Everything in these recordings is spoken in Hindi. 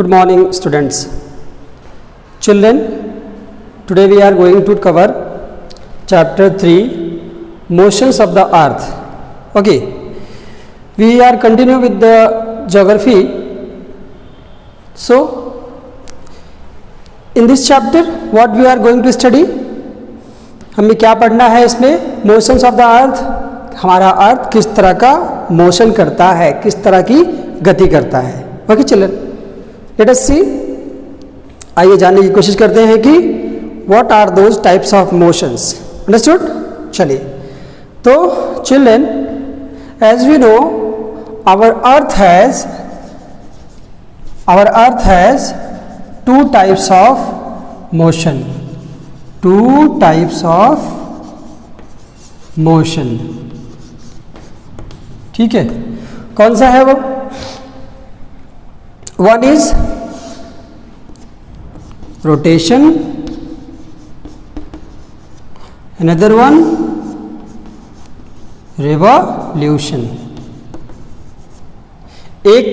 Good morning, students. Children, today we are going to cover chapter 3, motions of the earth. Okay, we are continue with the geography. So in this chapter what we are going to study, हमें क्या पढ़ना है इसमें? मोशंस ऑफ द अर्थ. हमारा अर्थ किस तरह का मोशन करता है, किस तरह की गति करता है. Okay children, let us see. आइए जानने की कोशिश करते हैं कि what are those types of motions. Understood? चलिए, तो children, as we know our earth has two types of motion. Two types of motion. ठीक है, कौन सा है वो? One is rotation, another one revolution. एक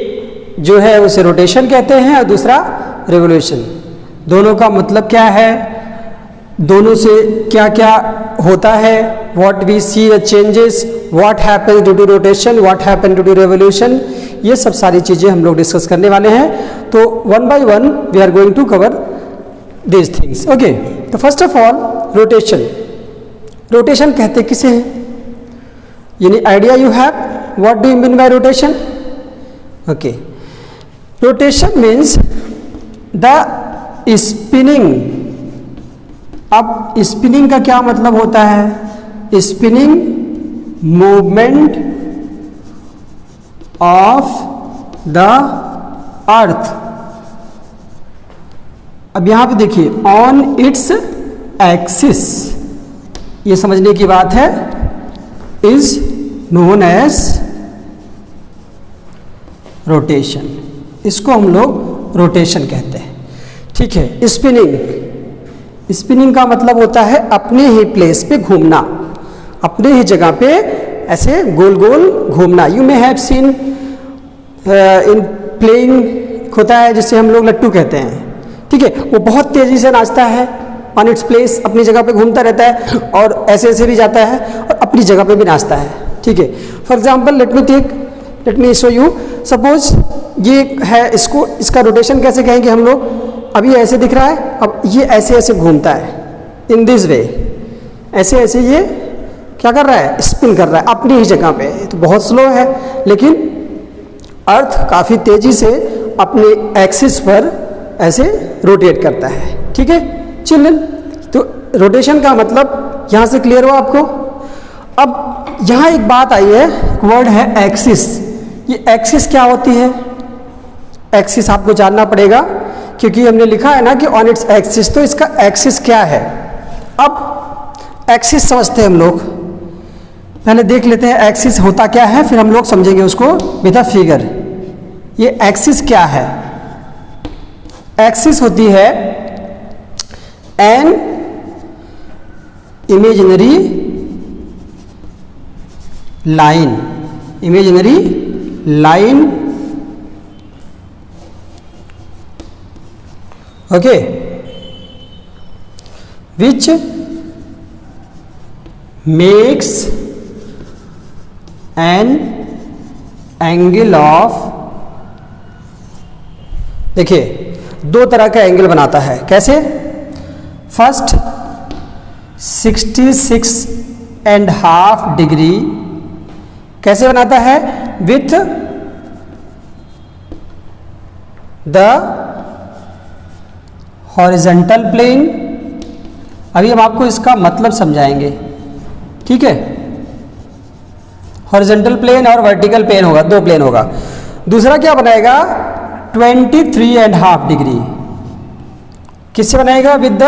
जो है उसे रोटेशन कहते हैं और दूसरा रिवॉल्यूशन. दोनों का मतलब क्या है, दोनों से क्या क्या होता है, what we see the changes, what happens due to rotation, what happen due to revolution, ये सब सारी चीज़ें हम लोग डिस्कस करने वाले हैं. तो one by one we are going to cover these things. Okay, तो first of all rotation. Rotation कहते किसे हैं? यानी idea you have what do you mean by rotation? Okay, rotation means the spinning. अब स्पिनिंग का क्या मतलब होता है? Spinning movement of the earth. अब यहां पे देखिए, ऑन इट्स एक्सिस, ये समझने की बात है, इज नोन एज रोटेशन. इसको हम लोग रोटेशन कहते हैं. ठीक है, स्पिनिंग. स्पिनिंग का मतलब होता है अपने ही प्लेस पे घूमना, अपने ही जगह पे ऐसे गोल गोल घूमना. You may have seen in playing होता है जिसे हम लोग लट्टू कहते हैं. ठीक है, वो बहुत तेज़ी से नाचता है, ऑन इट्स प्लेस अपनी जगह पे घूमता रहता है और ऐसे ऐसे भी जाता है और अपनी जगह पे भी नाचता है. ठीक है, for example let me show you. Suppose ये है, इसका रोटेशन कैसे कहेंगे हम लोग? अभी ऐसे दिख रहा है, अब ये ऐसे ऐसे घूमता है इन दिस वे. ऐसे ऐसे ये क्या कर रहा है? स्पिन कर रहा है अपनी ही जगह पे. तो बहुत स्लो है, लेकिन अर्थ काफ़ी तेज़ी से अपने एक्सिस पर ऐसे रोटेट करता है. ठीक है चिल्ड्रन, तो रोटेशन का मतलब यहाँ से क्लियर हुआ आपको? अब यहाँ एक बात आई है, वर्ड है एक्सिस. ये एक्सिस क्या होती है? एक्सिस आपको जानना पड़ेगा, क्योंकि हमने लिखा है ना कि ऑन इट्स एक्सिस, तो इसका एक्सिस क्या है? अब एक्सिस समझते हैं हम लोग. पहले देख लेते हैं एक्सिस होता क्या है, फिर हम लोग समझेंगे उसको विद अ फिगर. ये एक्सिस क्या है? एक्सिस होती है an imaginary line. Imaginary line. Okay, which makes an angle of, देखिए दो तरह का एंगल बनाता है. कैसे? फर्स्ट 66.5 डिग्री कैसे बनाता है? With the horizontal plane. अभी हम आपको इसका मतलब समझाएंगे. ठीक है, हॉरिजॉन्टल प्लेन और वर्टिकल प्लेन होगा, दो प्लेन होगा. दूसरा क्या बनाएगा? 23.5 डिग्री. किससे बनाएगा? With the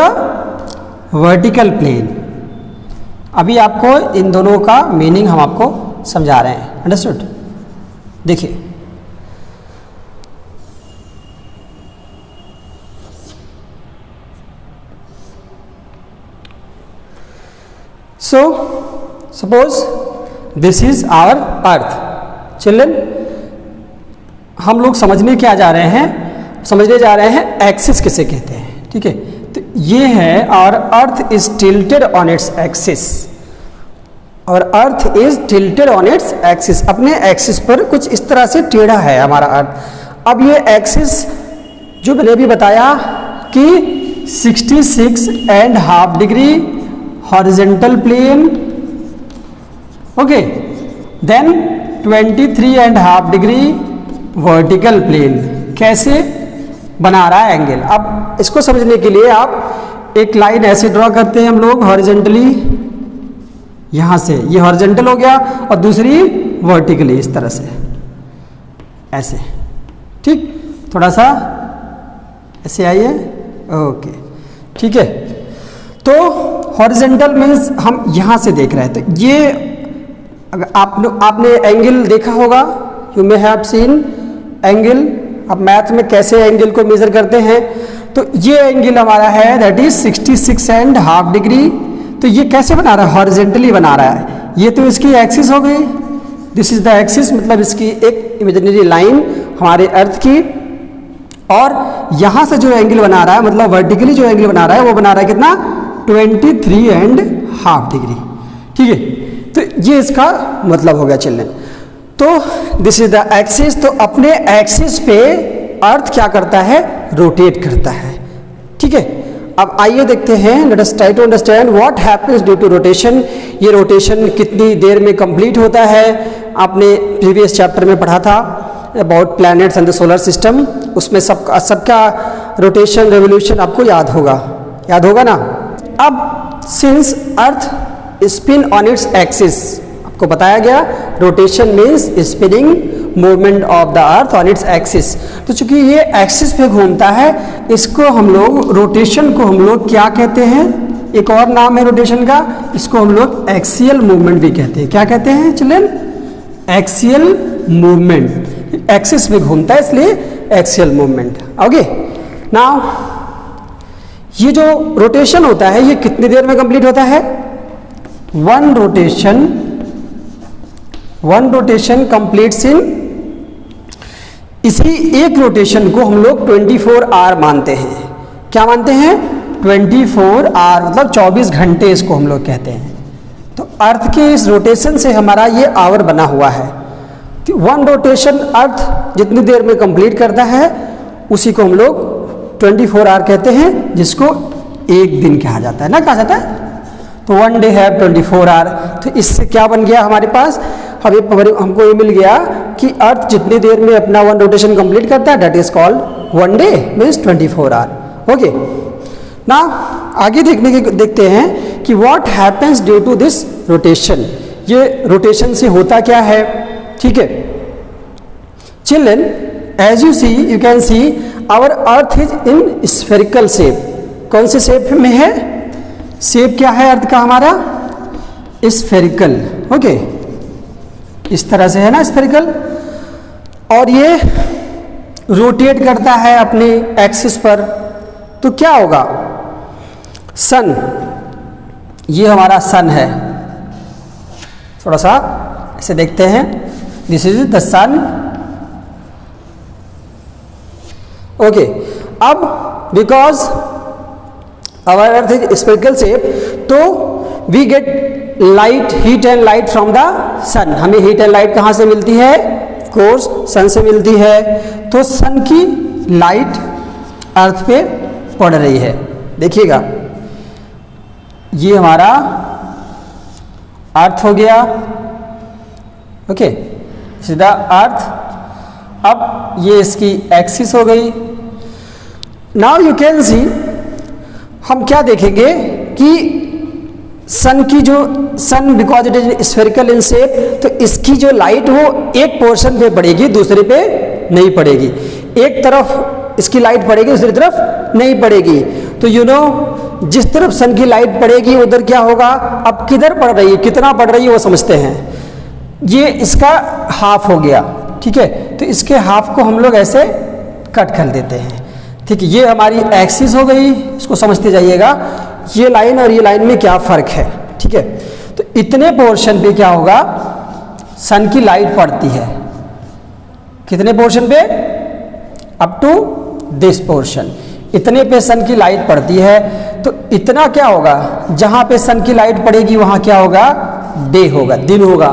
vertical plane. अभी आपको इन दोनों का मीनिंग हम आपको समझा रहे हैं. अंडरस्टूड? देखिए, so suppose this is our earth. Children, हम लोग समझने क्या जा रहे हैं? समझने जा रहे हैं एक्सिस किसे कहते हैं, ठीक है। तो ये है और earth is tilted on its axis, और earth is tilted on its axis, अपने एक्सिस पर कुछ इस तरह से टेढ़ा है हमारा अर्थ। अब ये एक्सिस जो मैंने भी बताया कि 66.5 degree horizontal plane, okay, then 23.5 degree vertical plane. कैसे बना रहा है एंगल? अब इसको समझने के लिए आप एक लाइन ऐसे ड्रॉ करते हैं हम लोग हॉरिजेंटली, यहां से ये हॉरिजेंटल हो गया और दूसरी वर्टिकली इस तरह से ऐसे, ठीक, थोड़ा सा ऐसे आइए, ओके, ठीक है। तो हॉरिजेंटल मीन्स हम यहां से देख रहे हैं, तो ये अगर आपने एंगल देखा होगा, you may have seen angle. अब मैथ में कैसे एंगल को मेजर करते हैं, तो ये एंगल हमारा है दैट इज 66.5 डिग्री। तो ये कैसे बना रहा है? हॉरिजेंटली बना रहा है। ये तो इसकी एक्सिस हो गई, दिस इज द एक्सिस, मतलब इसकी एक इमेजिनरी लाइन हमारे अर्थ की, और यहां से जो एंगल बना रहा है, मतलब वर्टिकली जो एंगल बना रहा है वो बना रहा है कितना? 23.5 डिग्री, ठीक है। तो ये इसका मतलब हो गया चिल्ड्रन। तो दिस इज द एक्सिस। तो अपने एक्सिस पे अर्थ क्या करता है? रोटेट करता है, ठीक है। अब आइए देखते हैं, let us try to understand what happens due to rotation. ये रोटेशन कितनी देर में कंप्लीट होता है? आपने प्रीवियस चैप्टर में पढ़ा था about planets and the solar system, उसमें सबका रोटेशन रेवोल्यूशन आपको याद होगा ना। अब since earth spin on its axis, आपको बताया गया rotation means spinning movement of the earth on its axis. तो चूंकि ये एक्सिस पे घूमता है, इसको हम लोग रोटेशन को हम लोग क्या कहते हैं? एक और नाम है रोटेशन का, इसको हम लोग एक्सियल मूवमेंट भी कहते हैं। क्या कहते हैं चिल्ड्रन? Axial movement. एक्सिस पे घूमता है इसलिए एक्सियल मूवमेंट। ओके, नाउ ये जो रोटेशन होता है ये कितनी देर में कंप्लीट होता है? वन रोटेशन कंप्लीट्स इन, इसी एक रोटेशन को हम लोग 24 आवर मानते हैं। क्या मानते हैं? 24 आवर, मतलब 24 घंटे इसको हम लोग कहते हैं। तो अर्थ के इस रोटेशन से हमारा ये आवर बना हुआ है। तो वन रोटेशन अर्थ जितनी देर में कंप्लीट करता है उसी को हम लोग 24 आवर कहते हैं, जिसको एक दिन कहा जाता है ना, कहा जाता है। तो वन डे हैव 24 आवर। तो इससे क्या बन गया हमारे पास? हमको ये मिल गया कि अर्थ जितनी देर में अपना वन रोटेशन कंप्लीट करता है that is called one day means 24 hour. Okay, ना आगे देखते हैं कि what happens due to this rotation. ये रोटेशन से होता क्या है, ठीक है children. As you see, you can see our earth is in spherical shape. कौन से शेप में है? शेप क्या है अर्थ का हमारा? स्फेरिकल। ओके, इस तरह से है ना स्फेरिकल, और ये रोटेट करता है अपने एक्सिस पर। तो क्या होगा? सन, ये हमारा सन है, थोड़ा सा ऐसे देखते हैं, this is the sun. Okay, अब because our earth is spherical shape, तो we get light, heat and light from the sun. हमें हीट एंड लाइट कहाँ से मिलती है? ऑफ कोर्स सन से मिलती है। तो सन की लाइट अर्थ पे पड़ रही है। देखिएगा, ये हमारा अर्थ हो गया, ओके, सीधा अर्थ। अब ये इसकी एक्सिस हो गई। नाउ यू कैन सी, हम क्या देखेंगे कि सन की जो sun because it is spherical in shape, तो इसकी जो लाइट वो एक पोर्शन पे पड़ेगी, दूसरे पे नहीं पड़ेगी। एक तरफ इसकी लाइट पड़ेगी, दूसरी तरफ नहीं पड़ेगी। तो यू नो, जिस तरफ सन की लाइट पड़ेगी उधर क्या होगा? अब किधर पड़ रही है, कितना पड़ रही है वो समझते हैं। ये इसका हाफ हो गया, ठीक है। तो इसके हाफ को हम लोग ऐसे कट कर देते हैं, ठीक है। ये हमारी एक्सिस हो गई, इसको समझते जाइएगा। ये लाइन और ये लाइन में क्या फर्क है, ठीक है। तो इतने पोर्शन पे क्या होगा? सन की लाइट पड़ती है। कितने पोर्शन पे? Up to this portion. इतने पे सन की लाइट पड़ती है, तो इतना क्या होगा, जहाँ पे सन की लाइट पड़ेगी वहाँ क्या होगा, डे होगा, दिन होगा।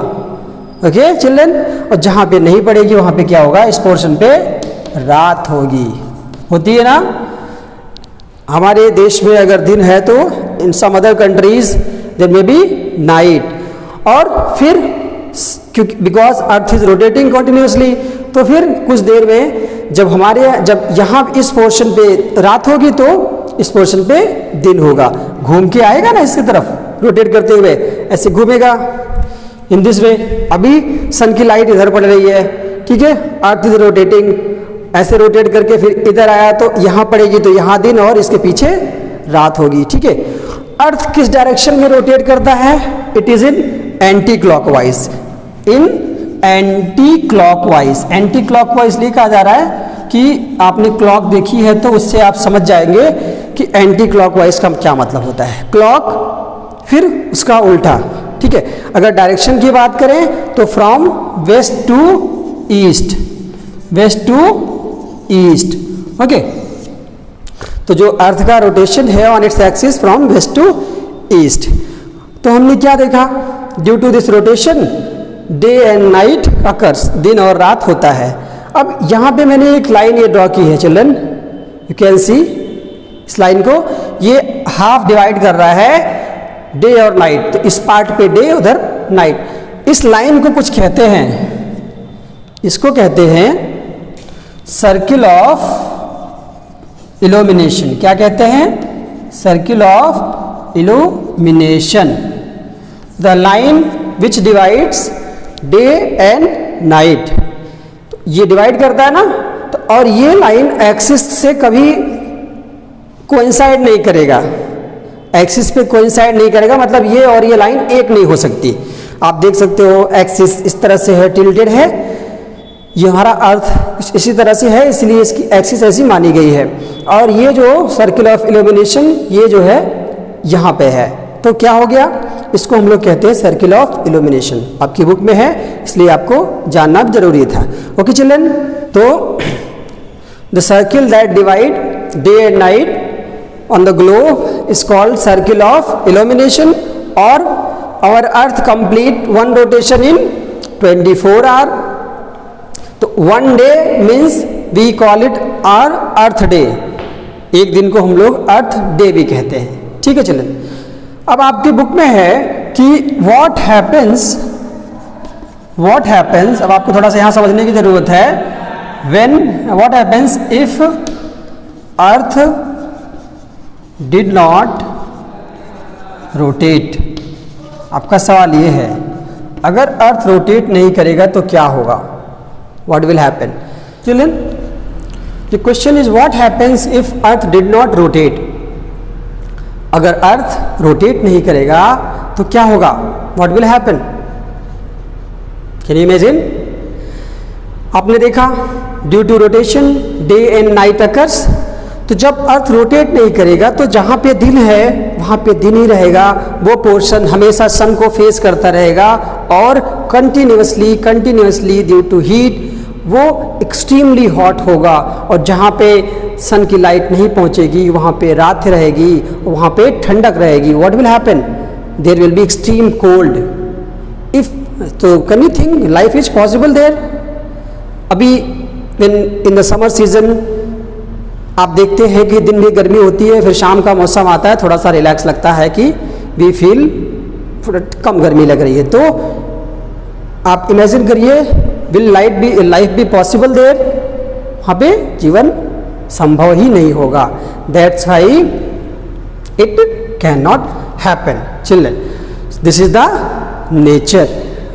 ओके चिल्ड्रन, और जहाँ पे नहीं पड़ेगी वहाँ पे क्या होगा, इस पोर्शन पे रात होगी। होती है ना, हमारे देश में अगर दिन है तो in some other countries there may be night. और फिर क्योंकि because earth is rotating continuously, तो फिर कुछ देर में जब यहाँ इस पोर्शन पे रात होगी तो इस पोर्शन पे दिन होगा। घूम के आएगा ना इसकी तरफ रोटेट करते हुए, ऐसे घूमेगा इन दिस वे। अभी सन की लाइट इधर पड़ रही है, ठीक है, अर्थ इज रोटेटिंग, ऐसे रोटेट करके फिर इधर आया तो यहाँ पड़ेगी तो यहाँ दिन और इसके पीछे रात होगी। ठीक है, अर्थ किस डायरेक्शन में रोटेट करता है, it is in anti clockwise, in anti clockwise. Anti clockwise इसलिए कहा जा रहा है कि आपने क्लॉक देखी है तो उससे आप समझ जाएंगे कि एंटी क्लॉकवाइज का क्या मतलब होता है। क्लॉक फिर उसका उल्टा। ठीक है, अगर डायरेक्शन की बात करें तो from west to east, west to east. Okay, तो जो अर्थ का रोटेशन है on its axis from west to east. तो हमने क्या देखा, due to this rotation day and night occurs, दिन और रात होता है। अब यहाँ पे मैंने एक लाइन ये ड्रॉ की है चिल्ड्रन, यू कैन सी इस लाइन को, ये हाफ डिवाइड कर रहा है डे और नाइट, तो इस पार्ट पे डे उधर नाइट। इस लाइन को कुछ कहते हैं, इसको कहते हैं सर्किल ऑफ इल्यूमिनेशन। क्या कहते हैं, circle of illumination, the line which divides day and night. तो ये डिवाइड करता है ना, तो और ये लाइन एक्सिस से कभी कोइंसाइड नहीं करेगा, एक्सिस पे कोइंसाइड नहीं करेगा, मतलब ये और ये लाइन एक नहीं हो सकती। आप देख सकते हो एक्सिस इस तरह से है, टिल्टेड है, ये हमारा अर्थ इसी तरह से है, इसलिए इसकी एक्सिस ऐसी मानी गई है। और ये जो सर्किल ऑफ इल्यूमिनेशन ये जो है यहाँ पे है, तो क्या हो गया, इसको हम लोग कहते हैं सर्किल ऑफ इल्यूमिनेशन। आपकी बुक में है इसलिए आपको जानना जरूरी था। ओके चिल्ड्रन, तो the circle that divide day and night on the globe is called circle of illumination. और our earth complete one rotation in 24 hour. तो one day means we call it our earth day, एक दिन को हम लोग अर्थ डे भी कहते हैं। ठीक है चिल्ड्रन, अब आपकी बुक में है कि व्हाट हैपेंस, अब आपको थोड़ा सा यहाँ समझने की जरूरत है, what happens if earth did not rotate. आपका सवाल ये है, अगर अर्थ रोटेट नहीं करेगा तो क्या होगा, what will happen. Children, the question is what happens if earth did not rotate. अगर अर्थ रोटेट नहीं करेगा तो क्या होगा, what will happen, can you imagine. आपने देखा due to rotation day and night occurs, तो जब अर्थ रोटेट नहीं करेगा तो जहाँ पे दिन है वहाँ पे दिन ही रहेगा, वो पोर्शन हमेशा सन को फेस करता रहेगा और कंटिन्यूसली ड्यू टू हीट वो एक्सट्रीमली हॉट होगा। और जहाँ पे सन की लाइट नहीं पहुँचेगी वहाँ पे रात रहेगी, वहाँ पे ठंडक रहेगी। What will happen, there will be extreme cold. If तो can you think life is possible there. अभी इन द समर सीजन आप देखते हैं कि दिन में गर्मी होती है, फिर शाम का मौसम आता है, थोड़ा सा रिलैक्स लगता है कि वी फील कम गर्मी लग रही है। तो आप इमेजिन करिए, will life be possible there, वहाँ पे जीवन संभव ही नहीं होगा। That's why it can not happen. Children, this is the nature.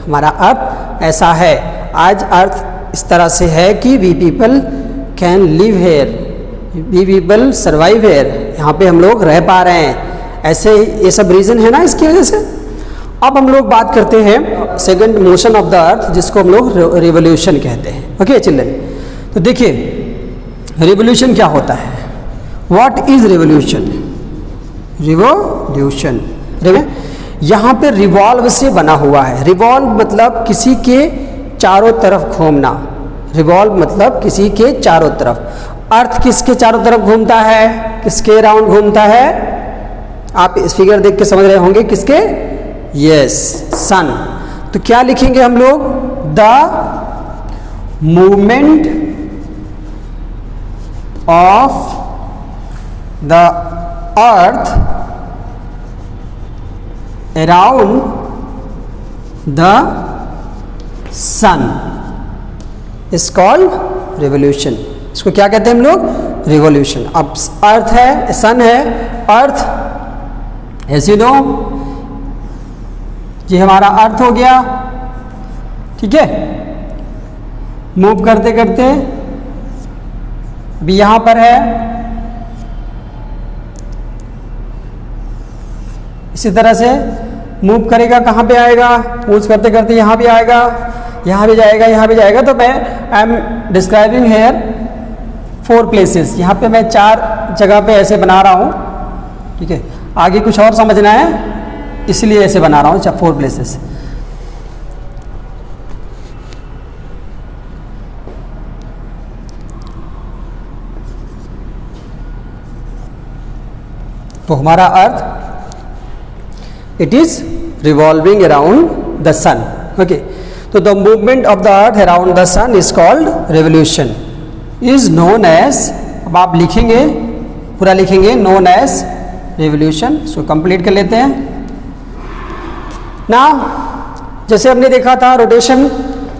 हमारा अर्थ ऐसा है, आज अर्थ इस तरह से है कि we people can live here, we people survive here, यहाँ पे हम लोग रह पा रहे हैं। ऐसे ये सब रीज़न है ना इसकी वजह से। अब हम लोग बात करते हैं सेकंड मोशन ऑफ द अर्थ, जिसको हम लोग रिवोल्यूशन कहते हैं। ओके चिल्ड्रन, तो देखिए रिवोल्यूशन क्या होता है, व्हाट इज रिवोल्यूशन। रिवोल्यूशन यहाँ पे रिवॉल्व से बना हुआ है। रिवॉल्व मतलब किसी के चारों तरफ घूमना, रिवॉल्व मतलब किसी के चारों तरफ। अर्थ किसके चारों तरफ घूमता है, किसके अराउंड घूमता है? आप इस फिगर देख के समझ रहे होंगे किसके? Yes, sun. तो क्या लिखेंगे हम लोग? The movement of the earth around the sun is called revolution. इसको क्या कहते हैं हम लोग? रिवोल्यूशन। अब अर्थ है, सन है, अर्थ एज यू नो, ये हमारा अर्थ हो गया, ठीक है। मूव करते करते अभी यहां पर है, इसी तरह से मूव करेगा, कहाँ पे आएगा? मूव करते करते यहाँ भी आएगा, यहाँ भी जाएगा, यहाँ भी जाएगा। तो मैं I am describing here 4 places. यहाँ पे मैं 4 जगह पे ऐसे बना रहा हूँ, ठीक है। आगे कुछ और समझना है इसलिए ऐसे बना रहा हूँ 4 प्लेसेस। तो हमारा अर्थ it is revolving around the sun, okay. So the movement of the earth around the sun is called revolution, is known as, अब आप लिखेंगे, पूरा लिखेंगे, known as revolution। इसको कंप्लीट कर लेते हैं ना। जैसे हमने देखा था रोटेशन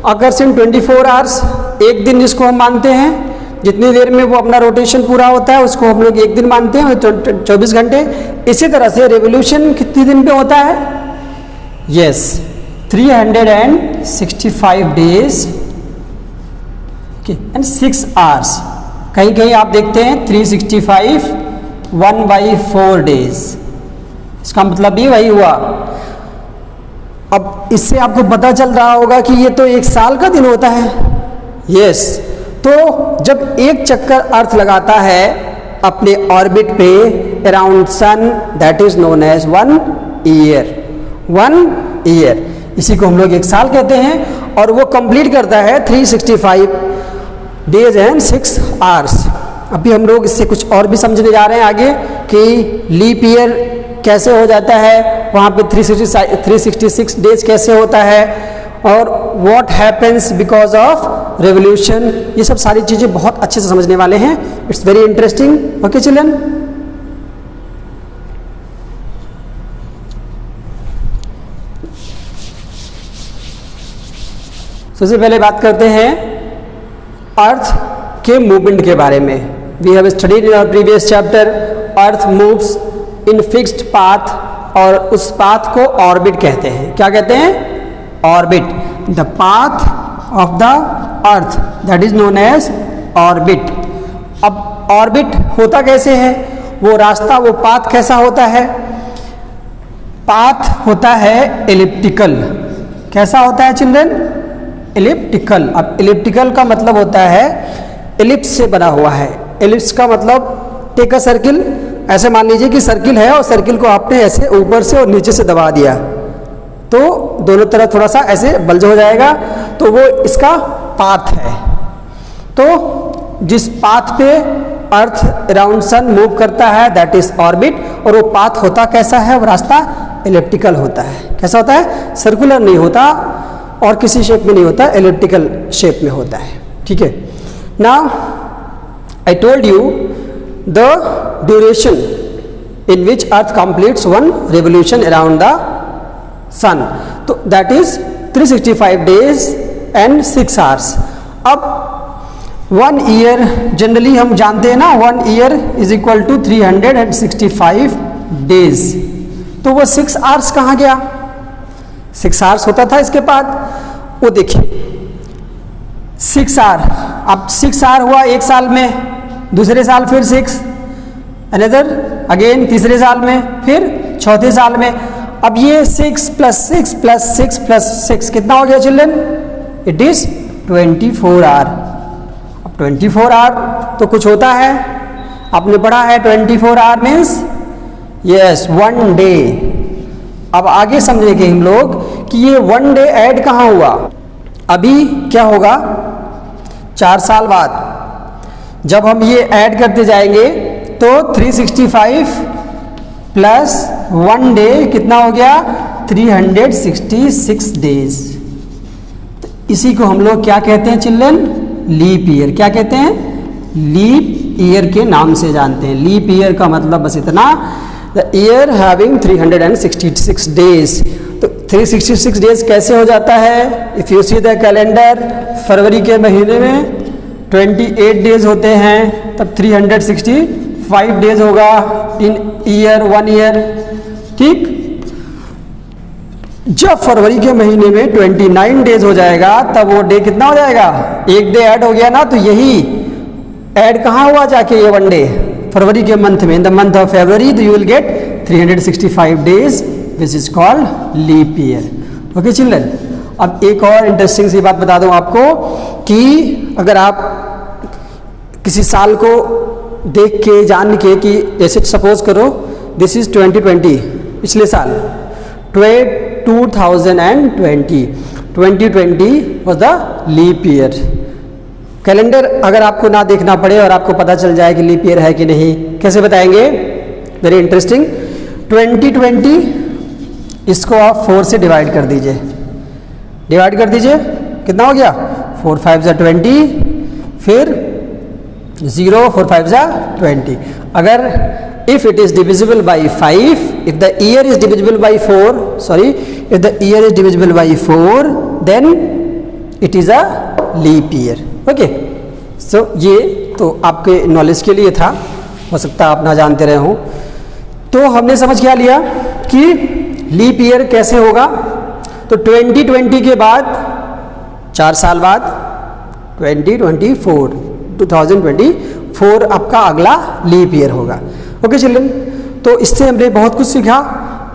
अकर्स इन 24 आवर्स, एक दिन जिसको हम मानते हैं, जितनी देर में वो अपना रोटेशन पूरा होता है उसको हम लोग एक दिन मानते हैं, 24 घंटे। इसी तरह से रेवोल्यूशन कितने दिन पे होता है? Yes, 365 days and 6 hours. कहीं कहीं आप देखते हैं 365 1/4 डेज, इसका मतलब भी वही हुआ। अब इससे आपको पता चल रहा होगा कि ये तो 1 साल का दिन होता है। यस, तो जब एक चक्कर अर्थ लगाता है अपने ऑर्बिट पे around sun, that is known as 1 year. 1 year, इसी को हम लोग 1 साल कहते हैं। और वो कंप्लीट करता है 365 डेज एंड 6 आवर्स। अभी हम लोग इससे कुछ और भी समझने जा रहे हैं आगे कि लीप ईयर कैसे हो जाता है, वहाँ पे 366 डेज कैसे होता है, और what happens because of revolution. ये सब सारी चीज़ें बहुत अच्छे से समझने वाले हैं। It's very interesting, okay children. सबसे पहले बात करते हैं अर्थ के मूवमेंट के बारे में। We have studied in our previous chapter earth moves in fixed path, और उस पाथ को ऑर्बिट कहते हैं। क्या कहते हैं? Orbit. The path of the earth that is known as orbit. अब ऑर्बिट होता कैसे है? वो रास्ता, वो पाथ कैसा होता है? पाथ होता है एलिप्टिकल। कैसा होता है चिल्ड्रन? एलिप्टिकल। अब एलिप्टिकल का मतलब होता है एलिप्स से बना हुआ है। एलिप्स का मतलब टेक अ सर्किल, ऐसे मान लीजिए कि सर्किल है और सर्किल को आपने ऐसे ऊपर से और नीचे से दबा दिया तो दोनों तरफ थोड़ा सा ऐसे बल्ज हो जाएगा, तो वो इसका पाथ है। तो जिस पाथ पे अर्थ अराउंड सन मूव करता है दैट इज ऑर्बिट, और वो पाथ होता कैसा है? वो रास्ता एलिप्टिकल होता है। कैसा होता है? सर्कुलर नहीं होता और किसी शेप में नहीं होता, एलिप्टिकल शेप में होता है, ठीक है। Now I told you the duration in which earth completes 1 revolution around the sun, तो that is 365 days and 6 hours। अब 1 ईयर जनरली हम जानते हैं ना, 1 year is equal to 365 days. तो वो 6 आवर्स कहाँ गया? 6 आवर्स होता था इसके बाद, वो देखिए 6 आवर, अब 6 आवर हुआ 1 साल में, दूसरे साल फिर 6, अनदर अगेन तीसरे साल में, फिर चौथे साल में। अब ये 6 + 6 + 6 + 6 कितना हो गया चिल्ड्रन? It is 24 our. अब 24 आवर तो कुछ होता है, आपने पढ़ा है 24 आवर मीन्स यस 1 डे। अब आगे समझेंगे हम लोग कि ये 1 डे ऐड कहाँ हुआ। अभी क्या होगा? 4 साल बाद जब हम ये ऐड करते जाएंगे तो 365 प्लस 1 डे कितना हो गया, 366 डेज। तो इसी को हम लोग क्या कहते हैं चिल्ड्रन, लीप ईयर। क्या कहते हैं, लीप ईयर के नाम से जानते हैं। लीप ईयर का मतलब बस इतना, द ईयर हैविंग 366 डेज। तो 366 डेज कैसे हो जाता है, if you see the calendar, फरवरी के महीने में 28 डेज होते हैं, तब 365 डेज होगा इन ईयर, 1 ईयर। ठीक, जब फरवरी के महीने में 29 डेज हो जाएगा तब वो डे कितना हो जाएगा, एक डे ऐड हो गया ना। तो यही ऐड कहाँ हुआ जाके, ये 1 डे फरवरी के मंथ में, in the month of February, तो you will get 365 days which is called leap year. Okay children, अब एक और इंटरेस्टिंग सी बात बता दूं आपको कि अगर आप किसी साल को देख के जान के कि जैसे सपोज करो दिस इज 2020, पिछले साल 2020 was the leap year. Calendar अगर आपको ना देखना पड़े और आपको पता चल जाए कि लीप ईयर है कि नहीं, कैसे बताएंगे, वेरी इंटरेस्टिंग। 2020 इसको आप 4 से डिवाइड कर दीजिए, डिवाइड कर दीजिए, कितना हो गया, 4 5 ज़ा 20, फिर 0 4 5 ज़ा 20। अगर if it is divisible by 5, if the year is divisible by 4, sorry, if the year is divisible by 4, then it is a leap year. Okay, so ये तो आपके नॉलेज के लिए था, हो सकता है आप ना जानते रहे हों। तो हमने समझ क्या लिया कि लीप ईयर कैसे होगा। तो 2020 के बाद 4 साल बाद 2024 आपका अगला लीप ईयर होगा। ओके चिल्ड्रन, तो इससे हमने बहुत कुछ सीखा।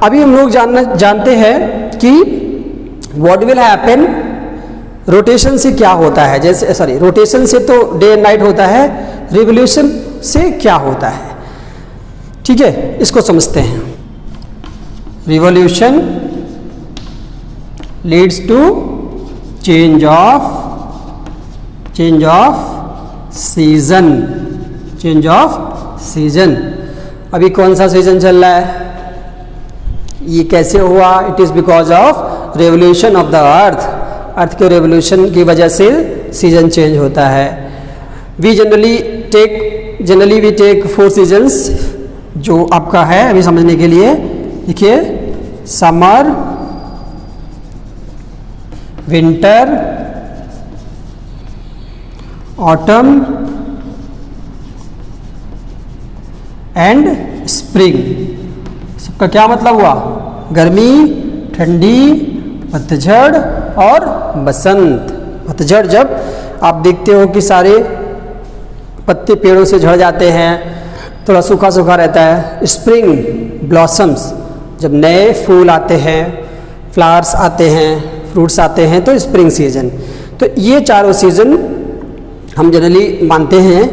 अभी हम लोग जानते हैं कि व्हाट विल हैपन, रोटेशन से क्या होता है। जैसे सॉरी, रोटेशन से तो डे एंड नाइट होता है, रिवोल्यूशन से क्या होता है। ठीक है, इसको समझते हैं। Revolution leads to change of season. अभी कौन सा सीजन चल रहा है, ये कैसे हुआ, it is because of revolution of the अर्थ के रेवोल्यूशन की वजह से सीजन चेंज होता है। वी जनरली टेक 4 सीजन्स, जो आपका है अभी समझने के लिए। देखिए, summer, winter, autumn and spring. सबका क्या मतलब हुआ, गर्मी, ठंडी, पतझड़ और बसंत। पतझड़ जब आप देखते हो कि सारे पत्ते पेड़ों से झड़ जाते हैं, थोड़ा सूखा सूखा रहता है। स्प्रिंग ब्लॉसम्स, जब नए फूल आते हैं, फ्लावर्स आते हैं, फ्रूट्स आते हैं, तो स्प्रिंग सीजन। तो ये चारों सीजन हम जनरली मानते हैं।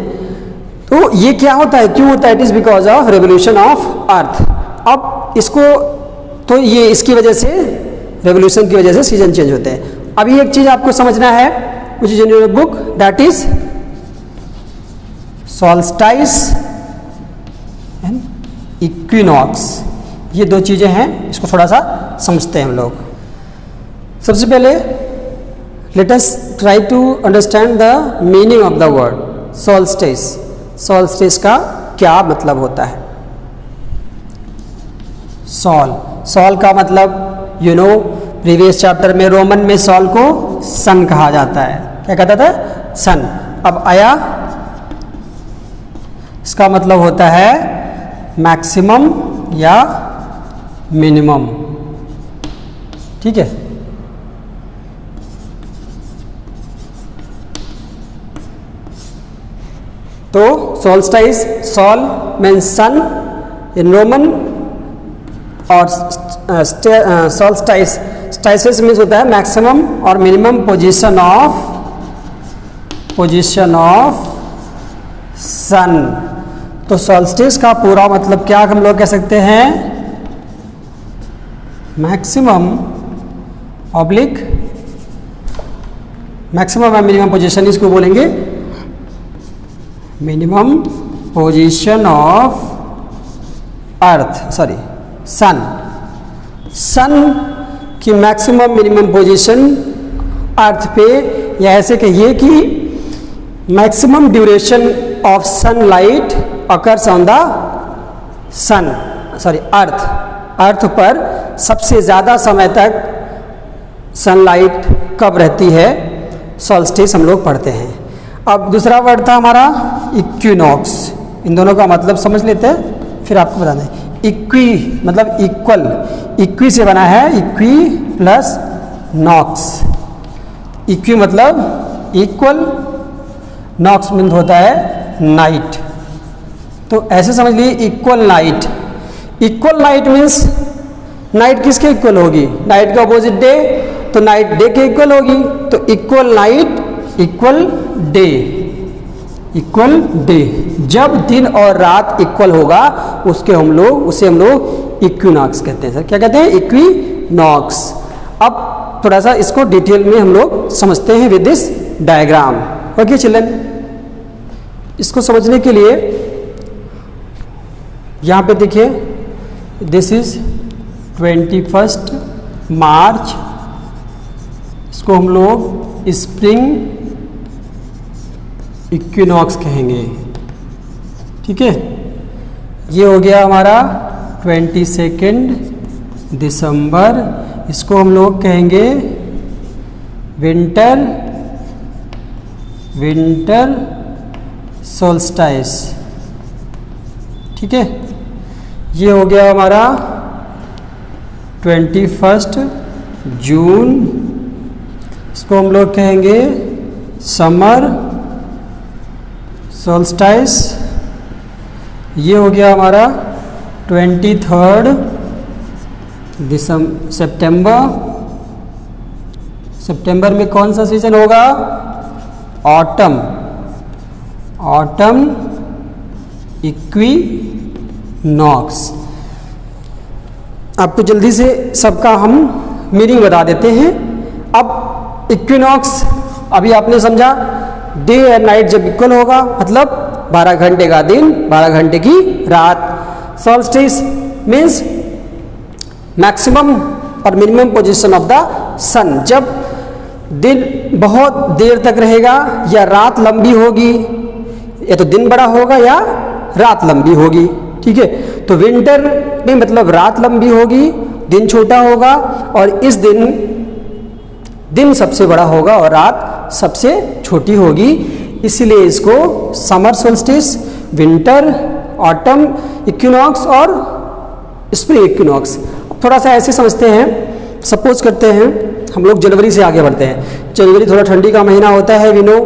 तो ये क्या होता है, क्यों होता है, it is because of revolution of earth. अब इसको तो ये इसकी वजह से, रेवोल्यूशन की वजह से सीजन चेंज होते हैं। अभी एक चीज़ आपको समझना है, which is in your book, that is solstice and equinox. ये 2 चीज़ें हैं, इसको थोड़ा सा समझते हैं हम लोग। सबसे पहले let us try to understand the meaning of the word solstice. Solstice का क्या मतलब होता है। सॉल का मतलब प्रीवियस चैप्टर में रोमन में सॉल को सन कहा जाता है। क्या कहता था, सन। अब आया, इसका मतलब होता है मैक्सिमम या मिनिमम। ठीक है, तो solstice, sol means sun in Roman, और सोल्स्टाइसिस मीन्स होता है मैक्सिमम और मिनिमम पोजीशन ऑफ सन। तो सोल्स्टिस का पूरा मतलब क्या हम लोग कह सकते हैं, मैक्सिमम ऑब्लिक मैक्सिमम और मिनिमम पोजीशन, इसको बोलेंगे मिनिमम पोजीशन ऑफ सन की मैक्सिमम मिनिमम पोजीशन अर्थ पे, या ऐसे कहिए कि maximum duration of sunlight occurs on the earth पर सबसे ज़्यादा समय तक सनलाइट कब रहती है, सॉल्स्टिस हम लोग पढ़ते हैं। अब दूसरा वर्ड था हमारा इक्विनॉक्स। इन दोनों का मतलब समझ लेते हैं, फिर आपको बता दें। इक्वी मतलब इक्वल, इक्वी से बना है इक्वी प्लस नॉक्स। इक्वी मतलब इक्वल, नॉक्स मीन होता है नाइट। तो ऐसे समझ लीजिए equal night. Equal night means night किसके इक्वल होगी, नाइट का अपोजिट डे, तो नाइट डे के इक्वल होगी। तो equal night equal day, equal day. जब दिन और रात इक्वल होगा उसे हम लोग इक्विनॉक्स कहते हैं। सर क्या कहते हैं, इक्विनॉक्स। अब थोड़ा सा इसको डिटेल में हम लोग समझते हैं with this diagram. Okay children, इसको समझने के लिए यहाँ पे देखिए, दिस इज 21 मार्च, इसको हम लोग स्प्रिंग इक्विनॉक्स कहेंगे। ठीक है, ये हो गया हमारा 22 दिसंबर, इसको हम लोग कहेंगे विंटर सोल्स्टाइस। ठीक है, ये हो गया हमारा 21 जून, इसको हम लोग कहेंगे समर सोल्स्टाइस। ये हो गया हमारा 23 सितंबर में कौन सा सीजन होगा, ऑटम इक्विनॉक्स। आपको जल्दी से सबका हम मीनिंग बता देते हैं। अब इक्विनॉक्स अभी आपने समझा, डे एंड नाइट जब इक्वल होगा मतलब 12 घंटे का दिन 12 घंटे की रात। सॉल्स्टिस मीन्स मैक्सिमम और मिनिमम पोजीशन ऑफ द सन, जब दिन बहुत देर तक रहेगा या रात लंबी होगी, या तो दिन बड़ा होगा या रात लंबी होगी। ठीक है, तो विंटर में मतलब रात लंबी होगी, दिन छोटा होगा, और इस दिन सबसे बड़ा होगा और रात सबसे छोटी होगी। इसलिए इसको summer solstice, winter, autumn equinox और स्प्रिंग इक्विनॉक्स। थोड़ा सा ऐसे समझते हैं, सपोज करते हैं हम लोग जनवरी से आगे बढ़ते हैं। जनवरी थोड़ा ठंडी का महीना होता है, विनो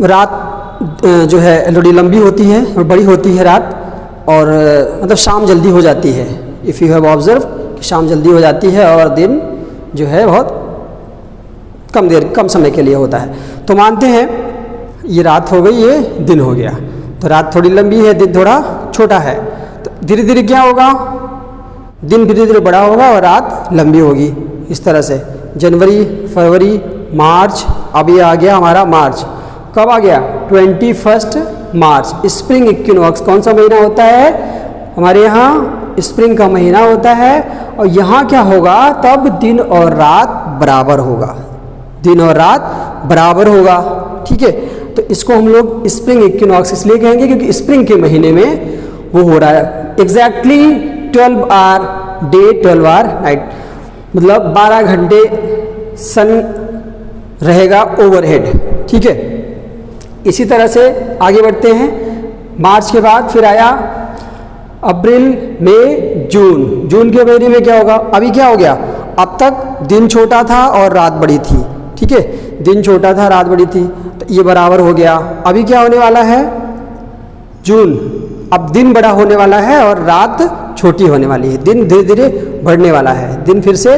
रात जो है थोड़ी लंबी होती है और बड़ी होती है रात, और मतलब शाम जल्दी हो जाती है। इफ़ यू हैव ऑब्जर्व कि शाम जल्दी हो जाती है और दिन जो है बहुत कम समय के लिए होता है। तो मानते हैं ये रात हो गई, ये दिन हो गया, तो रात थोड़ी लंबी है, दिन थोड़ा छोटा है। तो धीरे धीरे क्या होगा, दिन धीरे धीरे बड़ा होगा और रात लंबी होगी। इस तरह से जनवरी, फरवरी, मार्च, अब ये आ गया हमारा मार्च। कब आ गया, 21 मार्च। स्प्रिंग इक्विनॉक्स कौन सा महीना होता है, हमारे यहाँ स्प्रिंग का महीना होता है। और यहाँ क्या होगा, तब दिन और रात बराबर होगा, दिन और रात बराबर होगा। ठीक है, तो इसको हम लोग स्प्रिंग इक्विनॉक्स इसलिए कहेंगे क्योंकि स्प्रिंग के महीने में वो हो रहा है। Exactly 12 hour day 12 hour night, मतलब 12 घंटे सन रहेगा ओवरहेड। ठीक है, इसी तरह से आगे बढ़ते हैं। मार्च के बाद फिर आया अप्रैल, मई, जून। जून के महीने में क्या होगा, अभी क्या हो गया, अब तक दिन छोटा था और रात बड़ी थी। ठीक है, दिन छोटा था रात बड़ी थी, तो ये बराबर हो गया। अभी क्या होने वाला है, जून, अब दिन बड़ा होने वाला है और रात छोटी होने वाली है। दिन धीरे धीरे बढ़ने वाला है, दिन फिर से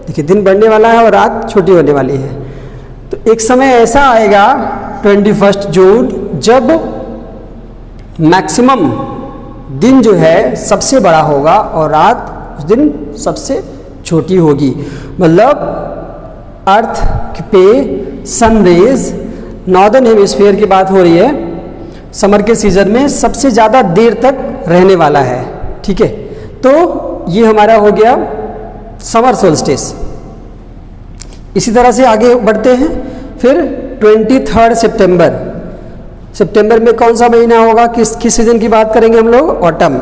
देखिए दिन बढ़ने वाला है और रात छोटी होने वाली है। तो एक समय ऐसा आएगा 21 जून जब मैक्सिमम दिन जो है सबसे बड़ा होगा और रात उस दिन सबसे छोटी होगी। मतलब अर्थ पे सन रेज, नॉर्दर्न हेमिस्फीयर की बात हो रही है, समर के सीजन में सबसे ज़्यादा देर तक रहने वाला है। ठीक है, तो ये हमारा हो गया समर सोल्स्टिस। इसी तरह से आगे बढ़ते हैं। फिर 23 सितंबर, सितंबर में कौन सा महीना होगा, किस सीज़न की बात करेंगे हम लोग, ऑटम,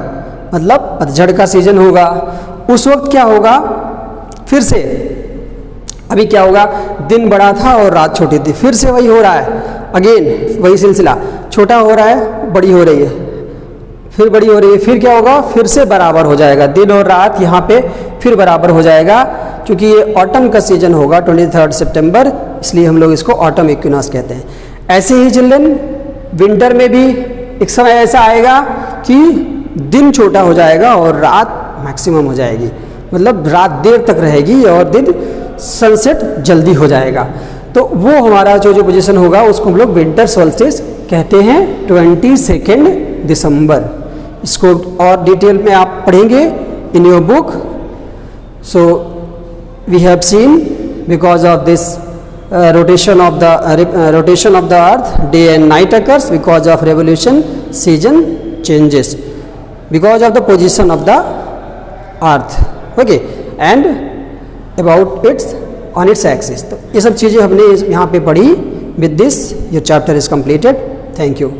मतलब पतझड़ का सीज़न होगा। उस वक्त क्या होगा, फिर से अभी क्या होगा, दिन बड़ा था और रात छोटी थी, फिर से वही हो रहा है, अगेन वही सिलसिला, छोटा हो रहा है, बड़ी हो रही है, फिर बड़ी हो रही है, फिर क्या होगा, फिर से बराबर हो जाएगा, दिन और रात यहाँ पे फिर बराबर हो जाएगा, क्योंकि ये ऑटम का सीजन होगा 23 सितंबर, इसलिए हम लोग इसको ऑटम इक्विनॉक्स कहते हैं। ऐसे ही चिल्ड्रन विंटर में भी एक समय ऐसा आएगा कि दिन छोटा हो जाएगा और रात मैक्सिमम हो जाएगी, मतलब रात देर तक रहेगी और दिन सनसेट जल्दी हो जाएगा। तो वो हमारा जो पोजीशन होगा उसको हम लोग विंटर सोल्स्टिस कहते हैं 22 दिसंबर। इसको और डिटेल में आप पढ़ेंगे in your book. So we have seen because of this rotation of the earth, day and night occurs because of revolution, season changes because of the position of the earth, okay, and about its on its axis। तो ये सब चीज़ें हमने यहाँ पे पढ़ी। with this your chapter is completed। thank you।